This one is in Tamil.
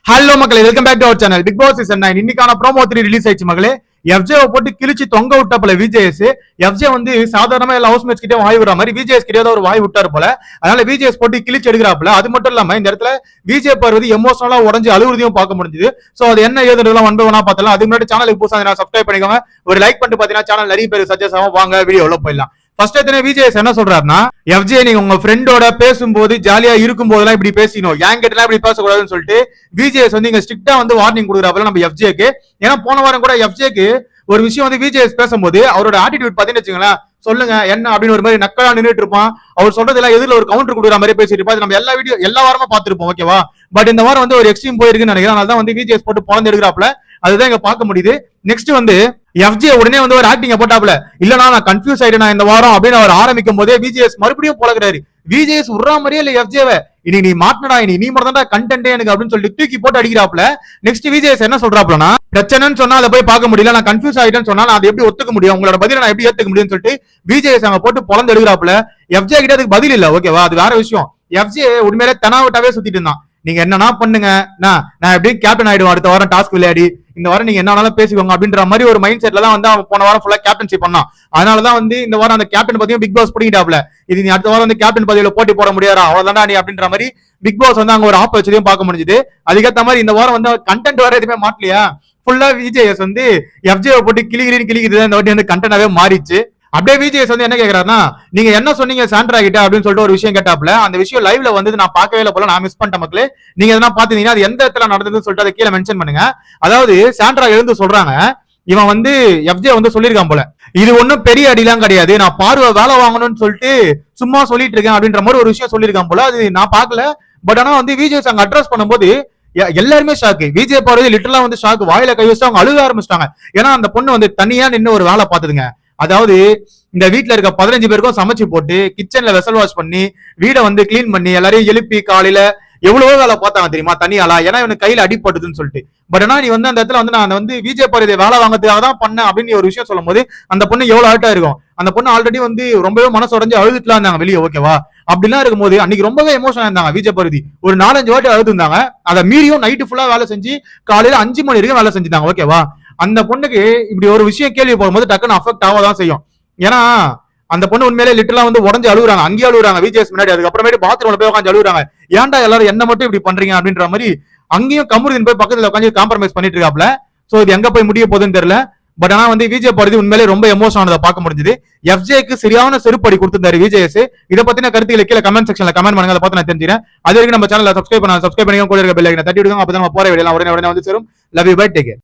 ஹலோ மக்களே, welcome back to our channel. Bigg Boss season 9 இன்னைக்கான ப்ரோமோ 3 ரிலீஸ் ஆயிடுச்சு மக்களே. எஃப்ஜே போட்டு கிழிச்சு தொங்க விட்டப்பல விஜேஎஸ். எஃப்ஜே வந்து சாதாரணமா எல்லா ஹவுஸ் மேட்ச் கிட்டே வாய் விடுற மாதிரி விஜேஎஸ் கிட்டே ஒரு வாய் விட்டாரு போல. அதனால விஜேஎஸ் போட்டு கிழிச்சு எடுக்கிறாப்புல. அது மட்டும் இல்லாம இந்த இடத்துல விஜே பார்வதி எமோஷனலா உடஞ்சு அழுகுறதையும் பார்க்க முடிஞ்சது. சோ அது என்ன ஏதுன்றதெல்லாம் ஒன் பை ஒன்னா பார்த்தலாம். அதுக்கு முன்னாடி சேனலுக்கு புதுசா சப்ஸ்கிரைப் பண்ணிக்கோங்க. ஒரு லைக் பண்ணிட்டு பாத்தீங்கன்னா சேனல் நிறைய பேர் சஜஸ்ட் ஆகும். வாங்க வீடியோல போயிடலாம். ஃபர்ஸ்ட் எத்தனை விஜேஎஸ் என்ன சொல்றாருன்னா, எஃப்ஜே நீங்க உங்க ஃப்ரெண்டோட பேசும்போது ஜாலியா இருக்கும் போதெல்லாம் இப்படி பேசணும், என்கிட்ட எல்லாம் இப்படி பேசக்கூடாதுன்னு சொல்லிட்டு விஜேஎஸ் வந்து இங்க ஸ்ட்ரிக்டா வந்து வார்னிங் கொடுக்குறாப்புல நம்ம எஃப்ஜேக்கு. ஏன்னா போன வாரம் கூட எஃப்ஜேக்கு ஒரு விஷயம் வந்து விஜேஎஸ் பேசும்போது அவரோட ஆட்டிடியூட் பாத்தீங்கன்னு வச்சுங்களேன், சொல்லுங்க என்ன அப்படின்னு ஒரு மாதிரி நக்கலா நின்றுட்டு இருப்பான். அவர் சொல்றதுல எதிரில் ஒரு கவுண்டர் கொடுக்குற மாதிரி பேசிட்டு இருப்பாரு. நம்ம எல்லா வாரமா பார்த்திருப்போம், ஓகேவா? பட் இந்த வாரம் வந்து ஒரு எக்ஸ்ட்ரீம் போயிருக்குன்னு நினைக்கிறேன். அதனால தான் வந்து விஜேஎஸ் போட்டு பொழந்து எடுக்கிறாப்புல. அதுதான் இங்க பார்க்க முடியுது. நெக்ஸ்ட் வந்து எஃப்ஜே உடனே வந்து ஒரு ஆக்டிங்க போட்டாப்ல. இல்லனா நான் கன்ஃபியூஸ் ஆயிட்டேன் இந்த வாரம் அப்படின்னு அவர் ஆரம்பிக்கும் போதே விஜேஎஸ் மறுபடியும் பொழக்கிறாரு. விஜேஎஸ் உர்றா மாதிரியே இல்ல எஃப்ஜேவை. இன்னைக்கு நீ மாட்டினடா, நீ மட்டும் தான் கண்டென்ட் எனக்கு அப்படின்னு சொல்லிட்டு தூக்கி போட்டு அடிக்கிறாப்ல. நெக்ஸ்ட் விஜேஎஸ் என்ன சொல்றாப்லனா, பிரச்சனைன்னு சொன்னா அதை போய் பார்க்க முடியல, நான் கன்ஃபியூஸ் ஆயிட்டேன்னு சொன்னா நான் அதை எப்படி ஒத்துக்க முடியும், உங்களோட பதில நான் எப்படி ஏத்துக்க முடியும்னு சொல்லிட்டு விஜேஎஸ் அங்க போட்டு பொழந்து எடுக்கிறாப்ல. எஃப்ஜே கிட்ட அதுக்கு பதில் இல்ல, ஓகேவா? அது வேற விஷயம். எஃப்ஜே உண்மையிலே தெனாவட்டாவே சுத்திட்டு இருந்தான். நீங்க என்னன்னா பண்ணுங்க, நான் எப்படி கேப்டன் ஆயிடுவேன் அடுத்த வாரம் டாஸ்க் விளையாடி, இந்த வாரம் நீங்க என்னாலும் பேசிக்கோங்க அப்படின்ற மாதிரி ஒரு மைண்ட் செட்ல தான் வந்து அவன் போன வாரம் ஃபுல்லா கேப்டன்ஷிப் பண்ணான். அதனாலதான் வந்து இந்த வாரம் அந்த கேப்டன் பத்தியும் பிக் பாஸ் பிடிக்கிட்டாப்ல. இது நீ அடுத்த வாரம் வந்து கேப்டன் பதவியில போட்டி போட முடியாதா, அவ்வளவுதான் நீ அப்படின்ற மாதிரி பிக் பாஸ் வந்து அங்க ஒரு ஆப் வச்சதையும் பார்க்க முடிஞ்சது. அதுக்கேற்ற மாதிரி இந்த வாரம் வந்து கண்டென்ட் வேற எதுவுமே மாட்டலையா, ஃபுல்லா விஜேஎஸ் வந்து எஃப்ஜே போட்டு கிளிகிறின்னு இந்த வாட்டி வந்து கண்டென்ட்டாவே மாறிச்சு. அப்படியே விஜேஎஸ் வந்து என்ன கேக்குறாருன்னா, நீங்க என்ன சொன்னீங்க சாண்ட்ரா கிட்ட அப்படின்னு சொல்லிட்டு ஒரு விஷயம் கேட்டாப்ல. அந்த விஷயம் லைவ்ல வந்து நான் பார்க்கவே இல்லை போல, நான் மிஸ் பண்ணிட்டேன் மக்களே. நீங்க எதனா பாத்தீங்கன்னா அது எந்த இடத்துல நடந்ததுன்னு சொல்லிட்டு அதை கீழே மென்ஷன் பண்ணுங்க. அதாவது சாண்ட்ரா எழுந்து சொல்றாங்க, இவன் வந்து எஃப்ஜே வந்து சொல்லியிருக்கான் போல, இது ஒன்னும் பெரிய அடிலாம் கிடையாது, நான் பார்வை வேலை வாங்கணும்னு சொல்லிட்டு சும்மா சொல்லிட்டு இருக்கேன் அப்படின்ற மாதிரி ஒரு விஷயம் சொல்லியிருக்கான் போல. அது நான் பார்க்கல. பட் ஆனா வந்து விஜேஎஸ் அங்க அட்ரஸ் பண்ணும்போது எல்லாருமே ஷாக்கு. விஜே பார்வதி லிட்டரலா வந்து ஷாக்கு, வாயில கை வச்சு அவங்க அழுக ஆரம்பிச்சிட்டாங்க. ஏன்னா அந்த பொண்ணு வந்து தனியா நின்று ஒரு வேலை பார்த்ததுங்க. அதாவது இந்த வீட்டுல இருக்க 15 பேருக்கும் சமைச்சு போட்டு கிச்சன்ல வெசல் வாஷ் பண்ணி வீடை வந்து கிளீன் பண்ணி எல்லாரையும் எழுப்பி காலையில எவ்வளவோ வேலை பார்த்தாங்க தெரியுமா தனியாளா, ஏன்னா இவனுக்கு கையில அடிப்பட்டுதுன்னு சொல்லிட்டு. பட் ஆனா நீ வந்து அந்த இடத்துல வந்து நான் வந்து விஜய் பார்வதி வேலை வாங்கறதுக்காக தான் பண்ணேன் அப்படின்னு ஒரு விஷயம் சொல்லும் போது அந்த பொண்ணு எவ்வளவு ஹர்ட்டா இருக்கும். அந்த பொண்ணு ஆல்ரெடி வந்து ரொம்பவே மனசு உடஞ்சு அழுதுட்டுலாம் இருந்தாங்க வெளியே, ஓகேவா? அப்படிலாம் இருக்கும்போது அன்னைக்கு ரொம்பவே எமோஷனா இருந்தாங்க விஜய் பார்வதி. ஒரு 4-5 வாட்டி அழுது இருந்தாங்க. அதை மீறியும் நைட்டு ஃபுல்லா வேலை செஞ்சு காலையில 5 மணி வரைக்கும் வேலை செஞ்சுட்டாங்க, ஓகேவா? அந்த பொண்ணுக்கு இப்படி ஒரு விஷயம் கேள்வி போகும்போது டக்குன்னு அஃபெக்ட் ஆகதான் செய்யும். ஏன்னா அந்த பொண்ணு உண்மையிலே லிட்டரலா வந்து உடஞ்சு அழுகுறாங்க, அங்கேயே அழுகுறாங்க விஜேஎஸ் முன்னாடி. அதுக்கப்புறமேட்டு பாத்ரூம்ல போய் உட்காந்து அழுகுறாங்க, ஏன்டா எல்லாரும் என்ன மட்டும் இப்படி பண்றீங்க அப்படின்ற மாதிரி. அங்கேயும் கமருதீன் போய் பக்கத்துல உட்காந்து காம்ப்ரமைஸ் பண்ணிட்டு இருக்காப்ல. சோ இது எங்க போய் முடிய போகுதுன்னு தெரியல. பட் ஆனா வந்து விஜய் பார்வதி உண்மையிலே ரொம்ப எமோஷனானதை பார்க்க முடிஞ்சது. எஃப்ஜேக்கு சரியான செருப்படி கொடுத்திருந்தாரு விஜேஎஸ். இதை பத்தின கருத்துக்களை கீழே கமெண்ட் செக்ஷன்ல கமெண்ட் பண்ணுங்க, அதை பார்த்து நான் தெரிஞ்சுக்கிறேன். அது வரைக்கும் நம்ம சேனலை சப்ஸ்கிரைப் பண்ணி கூட இருக்க பெல் ஐகானை தட்டி விடுங்க. அப்பதான் நம்ம போற வீடியோ உடனே வந்து சேரும். Love you, bye, take care.